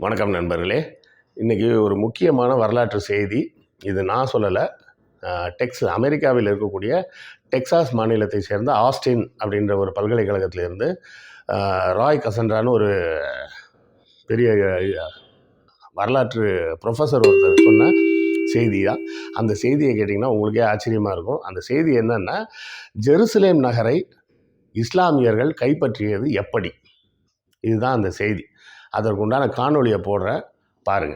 வணக்கம் நண்பர்களே. இன்றைக்கி ஒரு முக்கியமான வரலாற்று செய்தி. இது நான் சொல்லலை. அமெரிக்காவில் இருக்கக்கூடிய டெக்சாஸ் மாநிலத்தை சேர்ந்த ஆஸ்டின் அப்படின்ற ஒரு பல்கலைக்கழகத்திலேருந்து ராய் கசன்ரான்னு ஒரு பெரிய வரலாற்று ப்ரொஃபஸர் ஒருத்தர் சொன்ன செய்தியாக. அந்த செய்தியை கேட்டிங்கன்னா உங்களுக்கே ஆச்சரியமாக இருக்கும். அந்த செய்தி என்னன்னா, ஜெருசலேம் நகரை இஸ்லாமியர்கள் கைப்பற்றியது எப்படி, இதுதான் அந்த செய்தி. அதற்குண்டான காணொளியை போடுறேன், பாருங்க.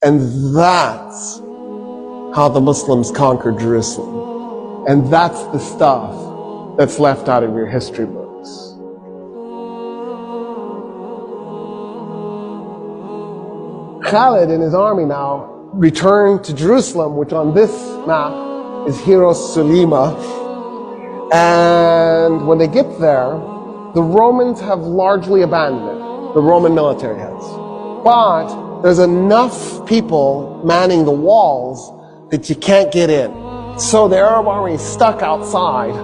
And that's how the Muslims conquered Jerusalem. And that's the stuff that's left out of your history books. Khalid and his army now returned to Jerusalem, which on this map is Hiroshima. And when they get there, the Romans have largely abandoned it. The Roman military has. But there's enough people manning the walls that you can't get in. So the Arab army is stuck outside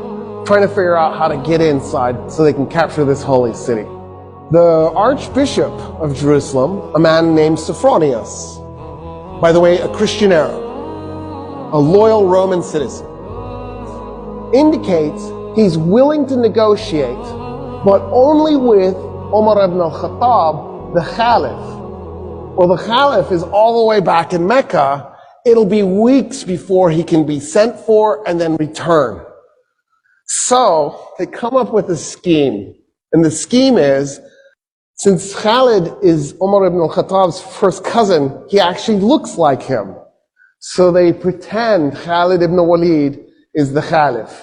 trying to figure out how to get inside so they can capture this holy city. The Archbishop of Jerusalem, a man named Sophronius, by the way, a Christian Arab, a loyal Roman citizen, indicates he's willing to negotiate, but only with Umar ibn al-Khattab, the Caliph. Well, the Caliph is all the way back in Mecca. It'll be weeks before he can be sent for and then return. So they come up with a scheme. And the scheme is, since Khalid is Umar ibn al-Khattab's first cousin, he actually looks like him. So they pretend Khalid ibn Walid is the Caliph.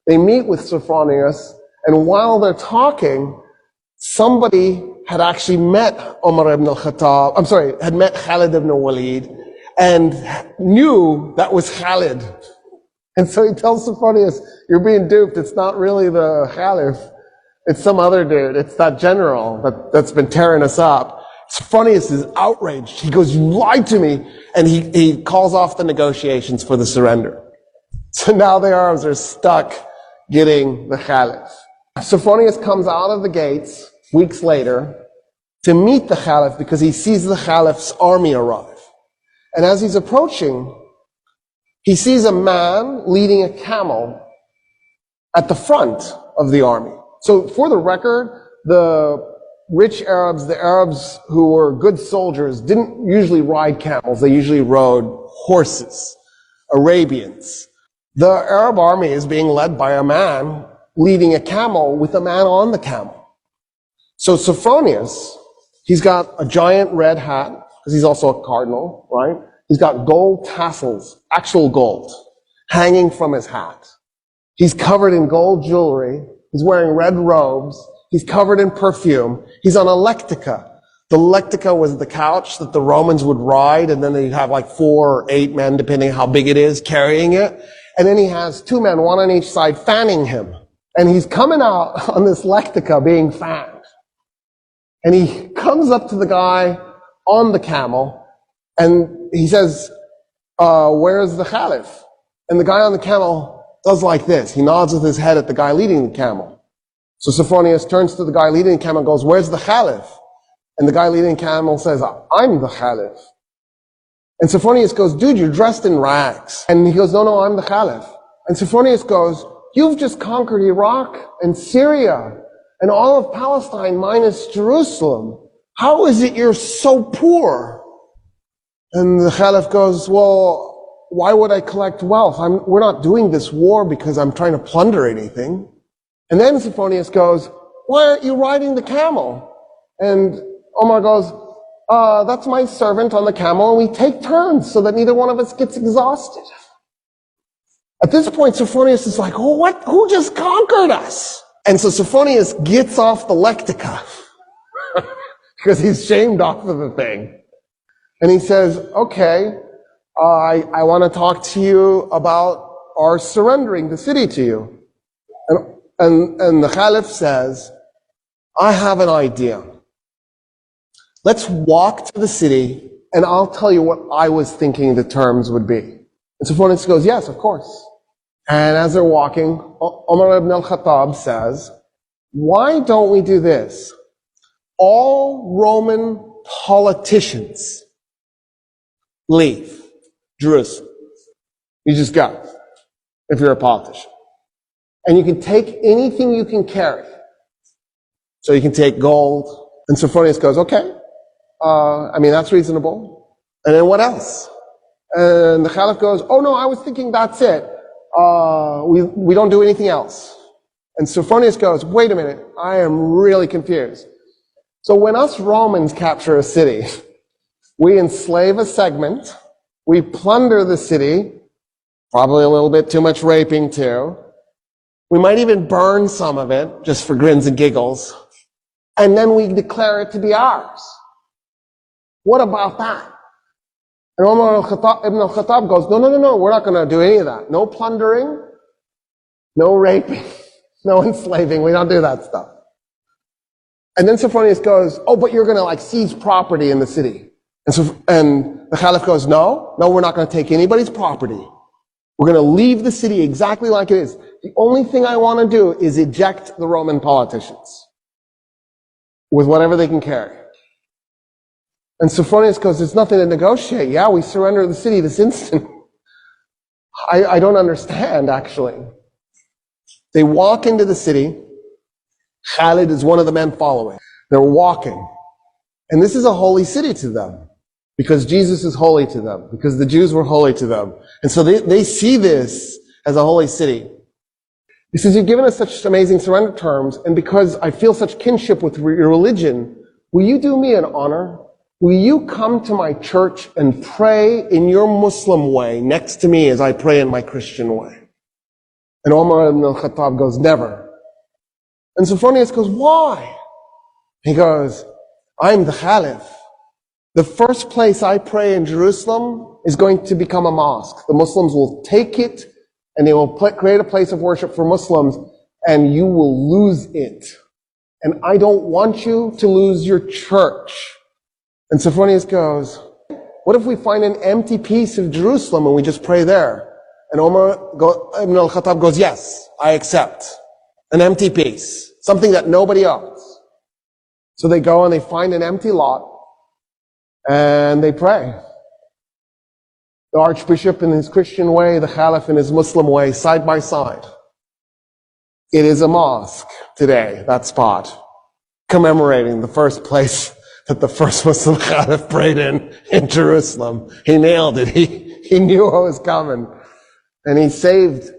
They meet with Sophronius, and while they're talking, somebody had actually met Umar ibn al-Khattab, had met Khalid ibn Walid and knew that was Khalid. And so he tells Sophronius, you're being duped. It's not really the Caliph. It's some other dude. It's that general that's been tearing us up. Sophronius is outraged. He goes, you lied to me. And he calls off the negotiations for the surrender. So now the Arabs are stuck getting the Caliph. Sophronius comes out of the gates weeks later to meet the Caliph because he sees the Caliph's army arrive. And as he's approaching, he sees a man leading a camel at the front of the army. So for the record, the rich Arabs, the Arabs who were good soldiers, didn't usually ride camels. They usually rode horses, Arabians. The Arab army is being led by a man leading a camel with a man on the camel. So Sophronius, he's got a giant red hat, because he's also a cardinal, right? He's got gold tassels, actual gold, hanging from his hat. He's covered in gold jewelry. He's wearing red robes. He's covered in perfume. He's on a lectica. The lectica was the couch that the Romans would ride, and then they'd have like 4 or 8 men, depending how big it is, carrying it. And then he has 2 men, one on each side, fanning him. And he's coming out on this lectica being fanned. And he comes up to the guy on the camel and he says, where's the Caliph? And the guy on the camel does like this. He nods with his head at the guy leading the camel. So Sophronius turns to the guy leading the camel and goes, where's the Caliph? And the guy leading the camel says, I'm the Caliph. And Sophronius goes, dude, you're dressed in rags. And he goes, no, I'm the Caliph. And Sophronius goes, you've just conquered Iraq and Syria and all of Palestine minus Jerusalem. How is it you're so poor? And the Caliph goes, well, why would I collect wealth? We're not doing this war because I'm trying to plunder anything. And then Sophronius goes, why aren't you riding the camel? And Omar goes, that's my servant on the camel, and we take turns so that neither one of us gets exhausted. At this point, Sophronius is like, oh, what? Who just conquered us? And so Sophronius gets off the lectica because he's shamed off of the thing. And he says, okay, I want to talk to you about our surrendering the city to you. And the Caliph says, I have an idea. Let's walk to the city and I'll tell you what I was thinking the terms would be. And Sophronius goes, yes, of course. And as they're walking, Umar ibn al-Khattab says, why don't we do this? All Roman politicians leave Jerusalem. You just go, if you're a politician. And you can take anything you can carry. So you can take gold. And Sophronius goes, okay, that's reasonable. And then what else? And the Caliph goes, oh no, I was thinking that's it. We don't do anything else. And Sophronius goes, wait a minute, I am really confused. So when us Romans capture a city, we enslave a segment, we plunder the city, probably a little bit too much raping too. We might even burn some of it, just for grins and giggles. And then we declare it to be ours. What about that? And Umar ibn al-Khattab goes, no, we're not going to do any of that. No plundering, no raping, no enslaving. We don't do that stuff. And then Sophronius goes, oh, but you're going to seize property in the city. And the Caliph goes, no, we're not going to take anybody's property. We're going to leave the city exactly like it is. The only thing I want to do is eject the Roman politicians with whatever they can carry. And Sophronius goes, there's nothing to negotiate. Yeah, we surrender the city this instant. I don't understand, actually. They walk into the city. Khalid is one of the men following. They're walking. And this is a holy city to them. Because Jesus is holy to them. Because the Jews were holy to them. And so they see this as a holy city. He says, you've given us such amazing surrender terms, and because I feel such kinship with your religion, will you do me an honor? Will you come to my church and pray in your Muslim way next to me as I pray in my Christian way? And Umar ibn al-Khattab goes, never. And Sophronius goes, why? He goes, I'm the Caliph. The first place I pray in Jerusalem is going to become a mosque. The Muslims will take it and they will create a place of worship for Muslims, and you will lose it. And I don't want you to lose your church. And Sophronius goes, what if we find an empty piece of Jerusalem and we just pray there? And Umar ibn al-Khattab goes, yes, I accept. An empty piece. Something that nobody owns. So they go and they find an empty lot and they pray. The Archbishop in his Christian way, the Caliph in his Muslim way, side by side. It is a mosque today, that spot, commemorating the first place that the first Muslim Caliph prayed in Jerusalem. He nailed it. He knew what was coming. And he saved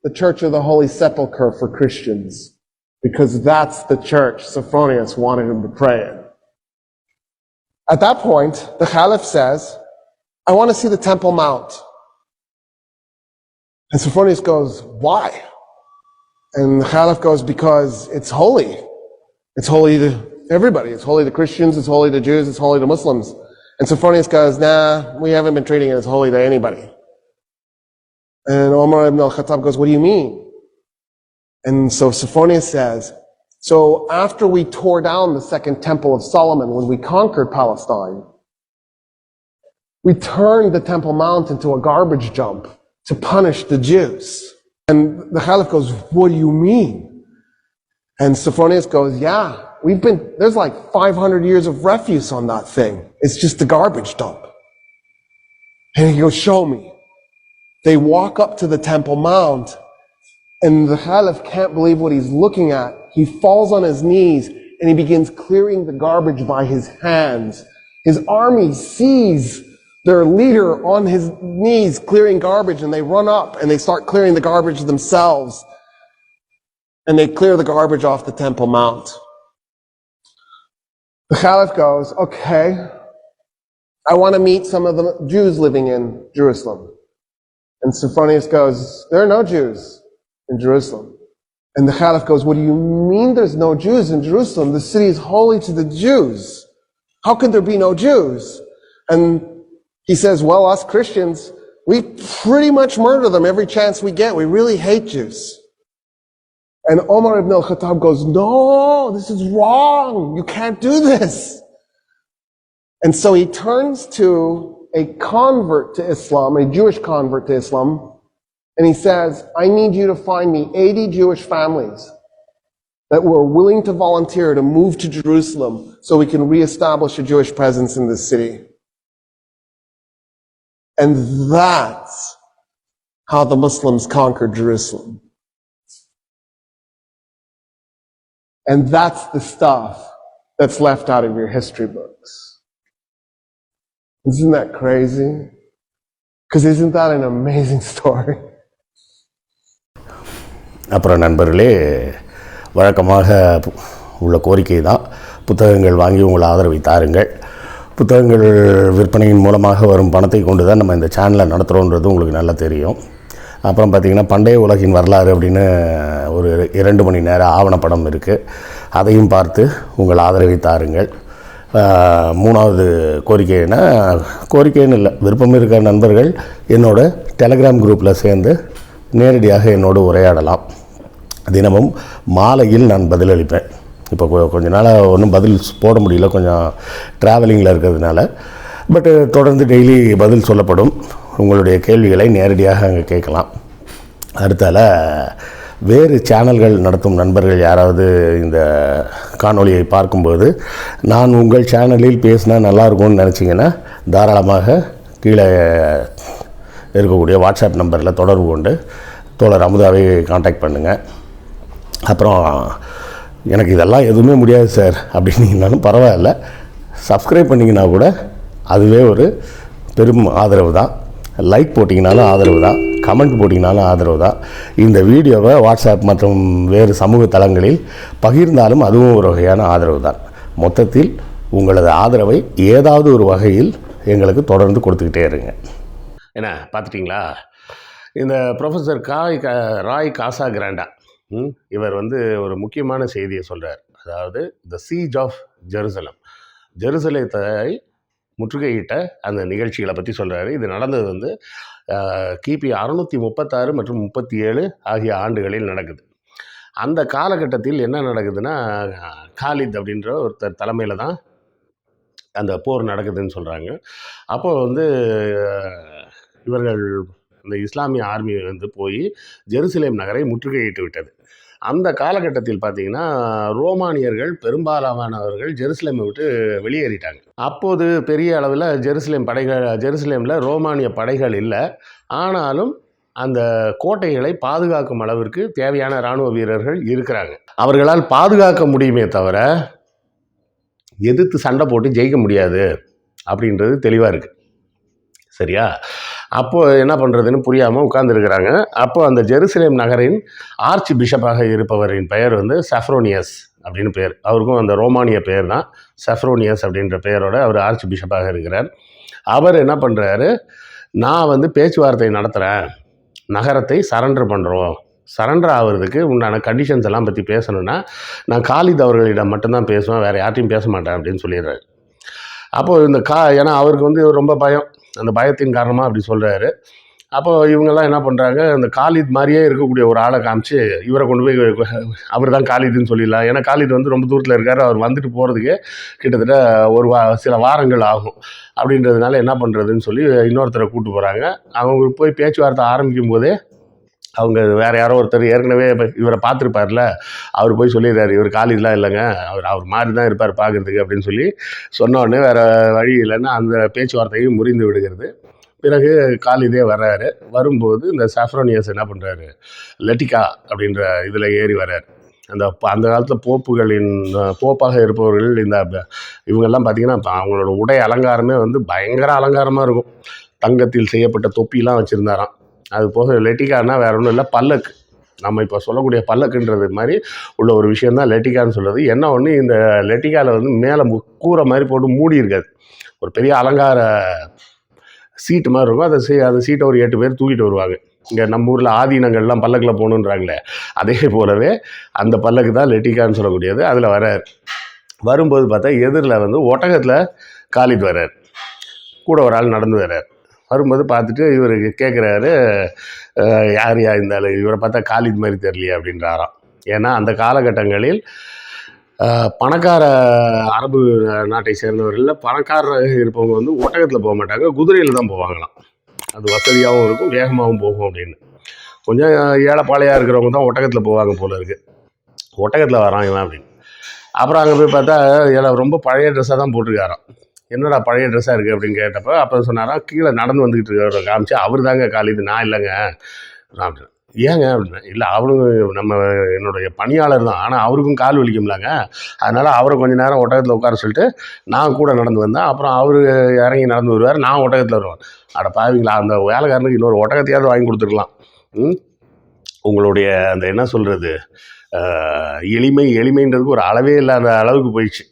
the Church of the Holy Sepulchre for Christians, because that's the church Sophronius wanted him to pray in. At that point, the Caliph says, I want to see the Temple Mount. And Sophronius goes, why? And the Caliph goes, because it's holy. It's holy to everybody. It's holy to Christians, it's holy to Jews, it's holy to Muslims. And Sophronius goes, nah, we haven't been treating it as holy to anybody. And Umar ibn al-Khattab goes, what do you mean? And so Sophronius says, so after we tore down the second temple of Solomon, when we conquered Palestine, we turned the Temple Mount into a garbage dump to punish the Jews. And the Caliph goes, what do you mean? And Sophronius goes, yeah, there's 500 years of refuse on that thing. It's just a garbage dump. And he goes, show me. They walk up to the Temple Mount, and the Caliph can't believe what he's looking at. He falls on his knees, and he begins clearing the garbage by his hands. His army sees their leader on his knees clearing garbage, and they run up, and they start clearing the garbage themselves. And they clear the garbage off the Temple Mount. The Caliph goes, okay, I want to meet some of the Jews living in Jerusalem. And Sophronius goes, there are no Jews in Jerusalem. And the Caliph goes, what do you mean there's no Jews in Jerusalem? The city is holy to the Jews. How could there be no Jews? And he says, well, us Christians, we pretty much murder them every chance we get. We really hate Jews. And Umar ibn al-Khattab goes, no, this is wrong. You can't do this. And so he turns to a convert to Islam, a Jewish convert to Islam, and he says, I need you to find me 80 Jewish families that were willing to volunteer to move to Jerusalem so we can reestablish a Jewish presence in this city. And that's how the Muslims conquered Jerusalem. And that's the stuff that's left out of your history books. Isn't that crazy? Because isn't that an amazing story? அப்புறம் நண்பர்களே, வழக்கமாக உள்ள கோரிக்கை தான், புத்தகங்கள் வாங்கி உங்கள் ஆதரவை தாருங்கள். புத்தகங்கள் விற்பனையின் மூலமாக வரும் பணத்தை கொண்டு தான் நம்ம இந்த சேனலை நடத்துகிறோன்றது உங்களுக்கு நல்லா தெரியும். அப்புறம் பார்த்திங்கன்னா, பண்டைய உலகின் வரலாறு அப்படின்னு ஒரு 2 மணி நேர ஆவணப்படம் இருக்குது. அதையும் பார்த்து உங்கள் ஆதரவை தாருங்கள். 3வது கோரிக்கைன்னு இல்லை, விருப்பம் இருக்கிற நண்பர்கள் என்னோட டெலகிராம் குரூப்பில் சேர்ந்து நேரடியாக என்னோடு உரையாடலாம். தினமும் மாலையில் நான் பதிலளிப்பேன். இப்போ கொஞ்ச நாளாக ஒன்றும் பதில் போட முடியல, கொஞ்சம் ட்ராவலிங்கில் இருக்கிறதுனால. பட்டு தொடர்ந்து டெய்லி பதில் சொல்லப்படும். உங்களுடைய கேள்விகளை நேரடியாக அங்கே கேட்கலாம். அடுத்தால வேறு சேனல்கள் நடத்தும் நண்பர்கள் யாராவது இந்த காணொளியை பார்க்கும்போது நான் உங்கள் சேனலில் பேசினா நல்லாயிருக்கும்னு நினச்சிங்கன்னா தாராளமாக கீழே இருக்கக்கூடிய வாட்ஸ்அப் நம்பரில் தொடர்பு கொண்டு தோழர் அமுதாவை காண்டாக்ட் பண்ணுங்கள். அப்புறம் எனக்கு இதெல்லாம் எதுவுமே முடியாது சார் அப்படின்னீங்கனாலும் பரவாயில்ல, சப்ஸ்கிரைப் பண்ணிங்கன்னா கூட அதுவே ஒரு பெரும் ஆதரவு தான். லைக் போட்டிங்கனாலும் ஆதரவு தான், கமெண்ட் போட்டிங்கனாலும் ஆதரவு தான். இந்த வீடியோவை வாட்ஸ்அப் மற்றும் வேறு சமூக தளங்களில் பகிர்ந்தாலும் அதுவும் ஒரு வகையான ஆதரவு தான். மொத்தத்தில் உங்களது ஆதரவை ஏதாவது ஒரு வகையில் எங்களுக்கு தொடர்ந்து கொடுத்துக்கிட்டே இருங்க. என்ன பார்த்துட்டிங்களா? இந்த ப்ரொஃபஸர் ராய் காசா கிராண்டா இவர் ஒரு முக்கியமான செய்தியை சொல்கிறார். அதாவது த சீஜ் ஆஃப் ஜெருசலேத்தை முற்றுகையிட்ட அந்த நிகழ்ச்சிகளை பற்றி சொல்கிறாரு. இது நடந்தது கிபி 636 மற்றும் 37 ஆகிய ஆண்டுகளில் நடக்குது. அந்த காலகட்டத்தில் என்ன நடக்குதுன்னா, காலித் அப்படின்ற ஒருத்தர் தலைமையில் தான் அந்த போர் நடக்குதுன்னு சொல்கிறாங்க. அப்போது இவர்கள் இந்த இஸ்லாமிய ஆர்மி போய் ஜெருசலேம் நகரை முற்றுகையிட்டு விட்டது. அந்த காலகட்டத்தில் பார்த்திங்கன்னா, ரோமானியர்கள் பெரும்பாலானவர்கள் ஜெருசலேமை விட்டு வெளியேறிட்டாங்க. அப்போது பெரிய அளவில் ஜெருசலேமில் ரோமானிய படைகள் இல்லை. ஆனாலும் அந்த கோட்டைகளை பாதுகாக்கும் அளவிற்கு தேவையான இராணுவ வீரர்கள் இருக்கிறாங்க. அவர்களால் பாதுகாக்க முடியுமே தவிர எதிர்த்து சண்டை போட்டு ஜெயிக்க முடியாது அப்படின்றது தெளிவாக இருக்குது. சரியா? அப்போது என்ன பண்ணுறதுன்னு புரியாமல் உட்கார்ந்துருக்கிறாங்க. அப்போது அந்த ஜெருசலேம் நகரின் ஆர்ச் பிஷப்பாக இருப்பவரின் பெயர் செஃப்ரோனியஸ் அப்படின்னு பேர். அவருக்கும் அந்த ரோமானிய பெயர் தான், செஃப்ரோனியஸ் அப்படின்ற பெயரோட அவர் ஆர்ச் பிஷப்பாக இருக்கிறார். அவர் என்ன பண்ணுறாரு, நான் பேச்சுவார்த்தை நடத்துகிறேன், நகரத்தை சரண்டர் பண்ணுறோம், சரண்டர் ஆகிறதுக்கு உண்டான கண்டிஷன்ஸ் எல்லாம் பற்றி பேசணுன்னா நான் காலித் அவர்களிடம் மட்டும்தான் பேசுவேன், வேறு யார்ட்டையும் பேச மாட்டேன் அப்படின்னு சொல்லிடுறாரு. அப்போது ஏன்னா அவருக்கு ரொம்ப பயம், அந்த பயத்தின் காரணமாக அப்படி சொல்கிறாரு. அப்போது இவங்கெல்லாம் என்ன பண்ணுறாங்க, அந்த காலித் மாதிரியே இருக்கக்கூடிய ஒரு ஆளை காமிச்சு இவரை கொண்டு போய் அவர் தான் காலிதுன்னு சொல்லிடலாம். ஏன்னா காலித் ரொம்ப தூரத்தில் இருக்கார், அவர் வந்துட்டு போகிறதுக்கே கிட்டத்தட்ட சில வாரங்கள் ஆகும். அப்படின்றதுனால என்ன பண்ணுறதுன்னு சொல்லி இன்னொருத்தரை கூப்பிட்டு போகிறாங்க. அவங்க போய் பேச்சுவார்த்தை ஆரம்பிக்கும் போதே அவங்க வேறு யாரோ ஒருத்தர் ஏற்கனவே இவரை பார்த்துருப்பார்ல, அவர் போய் சொல்லிடுறாரு, இவர் காலிதெலாம் இல்லைங்க, அவர் மாதிரி தான் இருப்பார் பார்க்குறதுக்கு அப்படின்னு சொல்லி சொன்னோடனே வேறு வழி இல்லைன்னா அந்த பேச்சுவார்த்தையும் முறிந்து விடுகிறது. பிறகு காலிதே வர்றாரு. வரும்போது இந்த சாஃப்ரோனியஸ் என்ன பண்ணுறாரு, லெட்டிகா அப்படின்ற இதில் ஏறி வர்றார். அந்த காலத்தில் போப்பாக இருப்பவர்கள் இவங்கெல்லாம் பார்த்திங்கன்னா அவங்களோட உடை அலங்காரமே பயங்கர அலங்காரமாக இருக்கும். தங்கத்தில் செய்யப்பட்ட தொப்பிலாம் வச்சுருந்தாராம். அது போக லெட்டிகான்னா வேறு ஒன்றும் இல்லை, பல்லக்கு. நம்ம இப்போ சொல்லக்கூடிய பல்லக்குன்றது மாதிரி உள்ள ஒரு விஷயந்தான் லெட்டிகான்னு சொல்கிறது. என்ன ஒன்று, இந்த லெட்டிகாவில் மேலே கூரை மாதிரி போட்டு மூடி இருக்காது, ஒரு பெரிய அலங்கார சீட்டு மாதிரி இருக்கும். அந்த சீட்டை ஒரு 8 பேர் தூக்கிட்டு வருவாங்க. இங்கே நம்ம ஊரில் ஆதீனங்கள்லாம் பல்லக்கில் போகணுன்றாங்களே, அதே போலவே அந்த பல்லக்கு தான் லெட்டிகான்னு சொல்லக்கூடியது. அதில் வரும்போது பார்த்தா எதிரில் ஒட்டகத்தில் காலித் வர்றார், கூட ஒரு ஆள் நடந்து வர்றார். வரும்போது பார்த்துட்டு இவர் கேட்குறாரு, யார் இந்த ஆள், இவரை பார்த்தா காலித் மாதிரி தெரியலையே அப்படின்றாராம். ஏன்னா அந்த காலகட்டங்களில் பணக்கார அரபு நாட்டை சேர்ந்தவர்களில் பணக்காரராக இருப்பவங்க ஒட்டகத்தில் போக மாட்டாங்க, குதிரையில் தான் போவாங்களாம். அது வசதியாகவும் இருக்கும், வேகமாகவும் போகும் அப்படின்னு. கொஞ்சம் ஏழைப்பாளையாக இருக்கிறவங்க தான் ஒட்டகத்தில் போவாங்க போல இருக்குது. ஒட்டகத்தில் வரான் இவன் அப்படின்னு. அப்புறம் அங்கே போய் பார்த்தா எல்லாம் ரொம்ப பழைய ட்ரெஸ்ஸாக தான் போட்டிருக்காராம். என்னடா பழைய ட்ரெஸ்ஸாக இருக்குது அப்படின்னு கேட்டப்போ அப்போ சொன்னாராம், கீழே நடந்து வந்துக்கிட்டு இருக்கிற காமிச்சு, அவர் தாங்க காலிது, நான் இல்லைங்க அப்படின்னு. ஏங்க அப்படின்னு. இல்லை அவரும் நம்ம என்னுடைய பணியாளர் தான், ஆனால் அவருக்கும் கால் வலிக்கும்லாங்க, அதனால் அவரை கொஞ்சம் நேரம் ஒட்டகத்தில் உட்கார சொல்லிட்டு நான் கூட நடந்து வந்தேன். அப்புறம் அவர் இறங்கி நடந்து வருவார், நான் ஒட்டகத்தில் வருவேன். அட பாவீங்களா, அந்த வேலைக்காரனுக்கு இன்னொரு ஒட்டகத்தையாவது வாங்கி கொடுத்துருக்கலாம். உங்களுடைய அந்த என்ன சொல்கிறது, எளிமைன்றதுக்கு ஒரு அளவே இல்லாத அளவுக்கு போயிடுச்சு.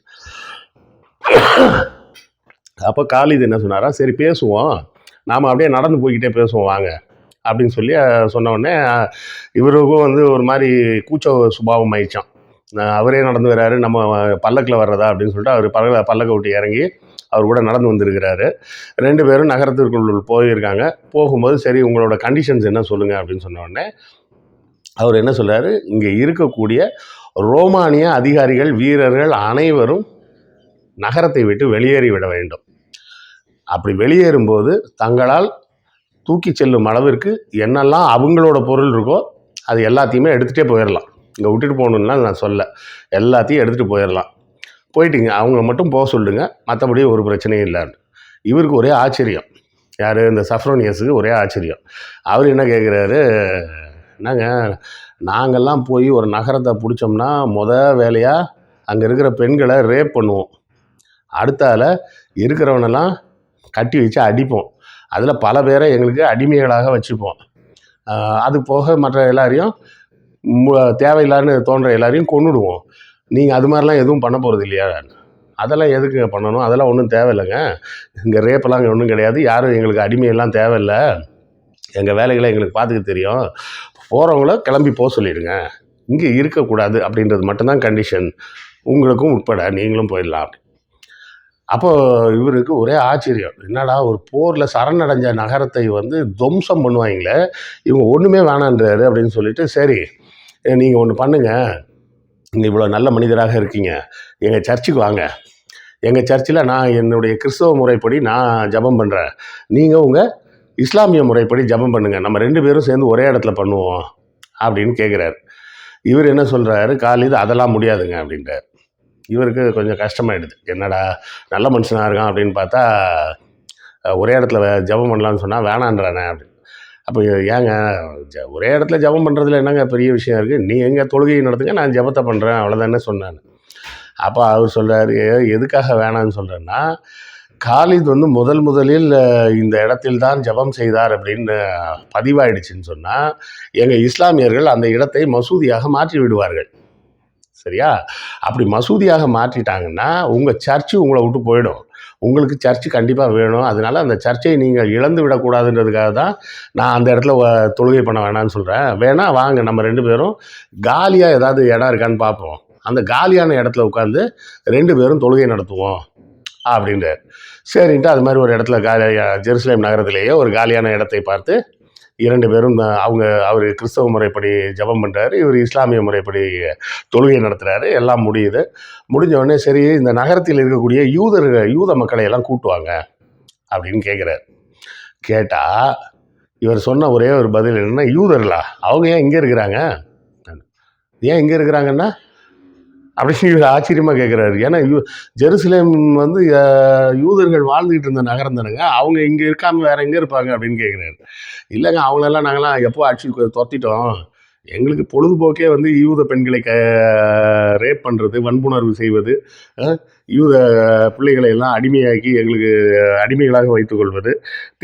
அப்போ காலிது என்ன சொன்னாரா, சரி பேசுவோம், நாம் அப்படியே நடந்து போய்கிட்டே பேசுவோம் வாங்க அப்படின்னு சொல்லி சொன்ன உடனே இவருக்கும் வந்து ஒரு மாதிரி கூச்ச சுபாவம் ஆயிடுச்சான். அவரே நடந்து வர்றாரு, நம்ம பல்லக்கில் வர்றதா அப்படின்னு சொல்லிட்டு அவர் பல்லக்கை விட்டு இறங்கி அவர் கூட நடந்து வந்திருக்கிறாரு. 2 பேரும் நகரத்திற்குள் போயிருக்காங்க. போகும்போது சரி உங்களோட கண்டிஷன்ஸ் என்ன சொல்லுங்கள் அப்படின்னு சொன்ன உடனே அவர் என்ன சொல்கிறாரு, இங்கே இருக்கக்கூடிய ரோமானிய அதிகாரிகள் வீரர்கள் அனைவரும் நகரத்தை விட்டு வெளியேறிவிட வேண்டும். அப்படி வெளியேறும்போது தங்களால் தூக்கி செல்லும் அளவிற்கு என்னெல்லாம் அவங்களோட பொருள் இருக்கோ அது எல்லாத்தையுமே எடுத்துகிட்டே போயிடலாம். இங்கே விட்டுட்டு போகணுன்னா நான் சொல்ல, எல்லாத்தையும் எடுத்துகிட்டு போயிடலாம். போயிட்டீங்க, அவங்க மட்டும் போக சொல்லுங்க, மற்றபடி ஒரு பிரச்சனையும் இல்லைன்னு. இவருக்கு ஒரே ஆச்சரியம். யார், இந்த சஃப்ரோனியஸுக்கு ஒரே ஆச்சரியம். அவர் என்ன கேட்குறாரு, என்னங்க நாங்கள்லாம் போய் ஒரு நகரத்தை பிடிச்சோம்னா வேலையாக அங்கே இருக்கிற பெண்களை ரேப் பண்ணுவோம், அடுத்தால இருக்கிறவனெல்லாம் கட்டி வச்சு அடிப்போம், அதில் பல பேரை எங்களுக்கு அடிமைகளாக வச்சுப்போம், அது போக மற்ற எல்லாரையும் தேவையில்லான்னு தோன்ற எல்லாரையும் கொன்னுடுவோம். நீங்கள் அது மாதிரிலாம் எதுவும் பண்ண போகிறது இல்லையா? அதெல்லாம் எதுக்கு பண்ணணும், அதெல்லாம் ஒன்றும் தேவையில்லைங்க, இங்கே ரேப்பெல்லாம் இங்கே ஒன்றும் கிடையாது, யாரும் எங்களுக்கு அடிமையெல்லாம் தேவையில்லை, எங்கள் வேலைகளை எங்களுக்கு பார்த்துக்க தெரியும், போகிறவங்கள கிளம்பி போக சொல்லிவிடுங்க, இங்கே இருக்கக்கூடாது அப்படின்றது மட்டும்தான் கண்டிஷன், உங்களுக்கும் உட்பட நீங்களும் போயிடலாம் அப்படி. அப்போது இவருக்கு ஒரே ஆச்சரியம், என்னடா ஒரு போரில் சரணடைஞ்ச நகரத்தை வந்து துவம்சம் பண்ணுவாங்களே, இவங்க ஒன்றுமே வேணான்றாரு அப்படின்னு சொல்லிட்டு, சரி நீங்கள் ஒன்று பண்ணுங்கள், நீங்கள் இவ்வளோ நல்ல மனிதராக இருக்கீங்க, எங்கள் சர்ச்சுக்கு வாங்க, எங்கள் சர்ச்சில் நான் என்னுடைய கிறிஸ்தவ முறைப்படி நான் ஜபம் பண்ணுறேன், நீங்கள் உங்கள் இஸ்லாமிய முறைப்படி ஜபம் பண்ணுங்கள், நம்ம 2 பேரும் சேர்ந்து ஒரே இடத்துல பண்ணுவோம் அப்படின்னு கேட்குறாரு. இவர் என்ன சொல்கிறாரு, காலிது அதெல்லாம் முடியாதுங்க அப்படின்றார். இவருக்கு கொஞ்சம் கஷ்டமாயிடுது, என்னடா நல்ல மனுஷனாக இருக்கான் அப்படின்னு பார்த்தா ஒரே இடத்துல ஜபம் பண்ணலான்னு சொன்னால் வேணான்றானே அப்படின்னு. அப்போ ஏங்க ஒரே இடத்துல ஜபம் பண்ணுறதுல என்னங்க பெரிய விஷயம் இருக்குது, நீ எங்கள் தொழுகையை நடத்துங்க, நான் ஜபத்தை பண்ணுறேன், அவ்வளோதானே சொன்னான். அப்போ அவர் சொல்கிறாரு, எதுக்காக வேணான்னு சொல்கிறேன்னா, காலித் வந்து முதலில் இந்த இடத்தில் தான் ஜபம் செய்தார் அப்படின்னு பதிவாயிடுச்சுன்னு சொன்னால் எங்கள் இஸ்லாமியர்கள் அந்த இடத்தை மசூதியாக மாற்றி விடுவார்கள், சரியா? அப்படி மசூதியாக மாற்றிட்டாங்கன்னா உங்கள் சர்ச்சு உங்களை விட்டு போயிடும், உங்களுக்கு சர்ச்சு கண்டிப்பாக வேணும், அதனால் அந்த சர்ச்சை நீங்கள் இழந்து விடக்கூடாதுன்றதுக்காக தான் நான் அந்த இடத்துல தொழுகை பண்ண வேணான்னு சொல்கிறேன். வேணா வாங்க, நம்ம 2 பேரும் காலியாக ஏதாவது இடம் இருக்கான்னு பார்ப்போம், அந்த காலியான இடத்துல உட்காந்து 2 பேரும் தொழுகை நடத்துவோம் அப்படின்றார். சரின்ட்டு அது மாதிரி ஒரு இடத்துல ஜெருசலேம் நகரத்திலேயே ஒரு காலியான இடத்தை பார்த்து 2 பேரும் அவர் கிறிஸ்தவ முறைப்படி ஜபம் பண்ணுறாரு, இவர் இஸ்லாமிய முறைப்படி தொழுகை நடத்துகிறாரு, எல்லாம் முடியுது. முடிஞ்ச உடனே சரி இந்த நகரத்தில் இருக்கக்கூடிய யூத மக்களை எல்லாம் கூட்டுவாங்க அப்படின்னு கேட்குறாரு. கேட்டால் இவர் சொன்ன ஒரே ஒரு பதில் என்னென்னா, யூதர்களா, அவங்க ஏன் இங்கே இருக்கிறாங்க, ஏன் இங்கே இருக்கிறாங்கன்னா அப்படின்னு இவர் ஆச்சரியமாக கேட்குறாரு. ஏன்னா ஜெருசலேம் வந்து யூதர்கள் வாழ்ந்துக்கிட்டு இருந்த நகரம் தானுங்க, அவங்க இங்கே இருக்காமல் வேறு எங்கே இருப்பாங்க அப்படின்னு கேட்குறாரு. இல்லைங்க, அவங்களெல்லாம் நாங்களாம் எப்போ ஆட்சி துரத்திட்டோம், எங்களுக்கு பொழுதுபோக்கே வந்து யூத பெண்களை ரேப் பண்ணுறது, வன்புணர்வு செய்வது, யூத பிள்ளைகளை எல்லாம் அடிமையாக்கி எங்களுக்கு அடிமைகளாக வைத்துக்கொள்வது,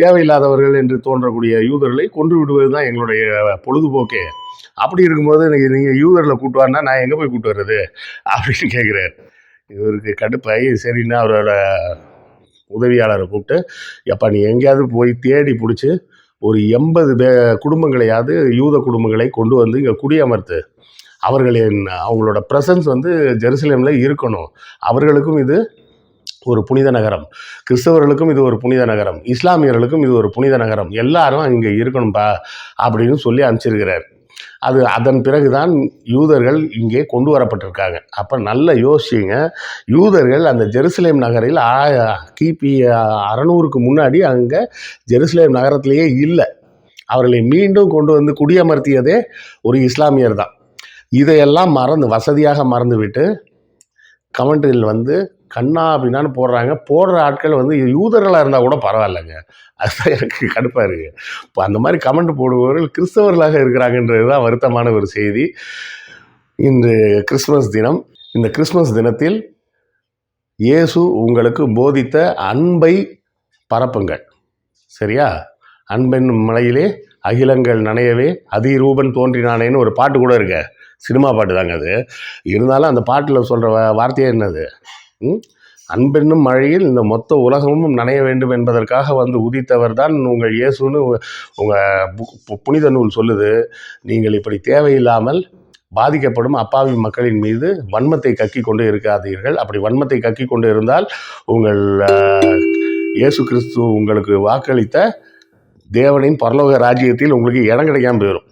தேவையில்லாதவர்கள் என்று தோன்றக்கூடிய யூதர்களை கொன்று விடுவது தான் எங்களுடைய பொழுதுபோக்கே. அப்படி இருக்கும்போது நீங்கள் யூதர்களை கூட்டுவார்னா நான் எங்கே போய் கூட்டு வர்றது அப்படின்னு கேட்குறாரு. இவருக்கு கடுப்பாகி சரின்னா அவரோட உதவியாளரை கூப்பிட்டு, எப்போ நீ எங்கேயாவது போய் தேடி பிடிச்சி ஒரு 80 குடும்பங்களையாவது யூத குடும்பங்களை கொண்டு வந்து இங்கே குடியமர்த்து, அவங்களோட ப்ரெசன்ஸ் வந்து ஜெருசலேமில் இருக்கணும், அவர்களுக்கும் இது ஒரு புனித நகரம், கிறிஸ்தவர்களுக்கும் இது ஒரு புனித நகரம், இஸ்லாமியர்களுக்கும் இது ஒரு புனித நகரம், எல்லாரும் இங்கே இருக்கணும்பா அப்படின்னு சொல்லி அனுப்பிச்சிருக்கிறார். அதன் பிறகுதான் யூதர்கள் இங்கே கொண்டு வரப்பட்டிருக்காங்க. அப்போ நல்ல யோசிங்க, யூதர்கள் அந்த ஜெருசலேம் நகரில் கிபி 600க்கு முன்னாடி அங்கே ஜெருசலேம் நகரத்திலேயே இல்லை, அவர்களை மீண்டும் கொண்டு வந்து குடியமர்த்தியதே ஒரு இஸ்லாமியர் தான். இதையெல்லாம் வசதியாக மறந்துவிட்டு கமெண்ட்ரியில் வந்து கண்ணா அப்படின்னான்னு போடுற ஆட்கள் வந்து யூதர்களாக இருந்தால் கூட பரவாயில்லைங்க. அதுதான் எனக்கு கடுப்பாக இருக்குது. இப்போ அந்த மாதிரி கமெண்ட் போடுபவர்கள் கிறிஸ்தவர்களாக இருக்கிறாங்கன்றது தான் வருத்தமான ஒரு செய்தி. இன்று கிறிஸ்மஸ் தினம். இந்த கிறிஸ்மஸ் தினத்தில் இயேசு உங்களுக்கு போதித்த அன்பை பரப்புங்கள். சரியா? அன்பென் மலையிலே அகிலங்கள் நனையவே அதிரூபன் தோன்றினானேன்னு ஒரு பாட்டு கூட இருக்க, சினிமா பாட்டு தாங்க அது. இருந்தாலும் அந்த பாட்டில் சொல்கிற வார்த்தையே என்னது? அன்பென்னும் மழையில் இந்த மொத்த உலகமும் நனைய வேண்டும் என்பதற்காக வந்து உதித்தவர் தான் உங்கள் இயேசுன்னு உங்கள் புனித நூல் சொல்லுது. நீங்கள் இப்படி தேவையில்லாமல் பாதிக்கப்படும் அப்பாவி மக்களின் மீது வன்மத்தை கக்கி கொண்டு இருக்காதீர்கள். அப்படி வன்மத்தை கக்கி கொண்டு இருந்தால் உங்கள் இயேசு கிறிஸ்து உங்களுக்கு வாக்களித்த தேவனின் பரலோக ராஜ்யத்தில் உங்களுக்கு இடம் கிடைக்காம போயிடும்.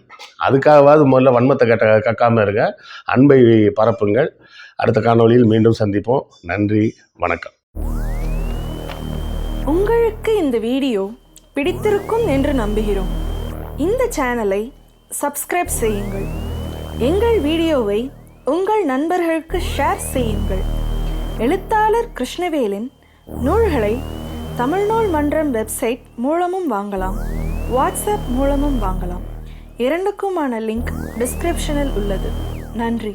அதுக்காகவாது முதல்ல வன்மத்தை கக்காமல் இருங்க, அன்பை பரப்புங்கள். அடுத்த காணொளியில் மீண்டும் சந்திப்போம். நன்றி, வணக்கம். உங்களுக்கு இந்த வீடியோ பிடித்திருக்கும் என்று நம்புகிறோம். இந்த சேனலை சப்ஸ்கிரைப் செய்யுங்கள். எங்கள் வீடியோவை உங்கள் நண்பர்களுக்கு ஷேர் செய்யுங்கள். எழுத்தாளர் கிருஷ்ணவேலின் நூல்களை தமிழ்நூல் மன்றம் வெப்சைட் மூலமும் வாங்கலாம், வாட்ஸ்அப் மூலமும் வாங்கலாம். இரண்டுக்குமான லிங்க் டிஸ்கிரிப்ஷனில் உள்ளது. நன்றி.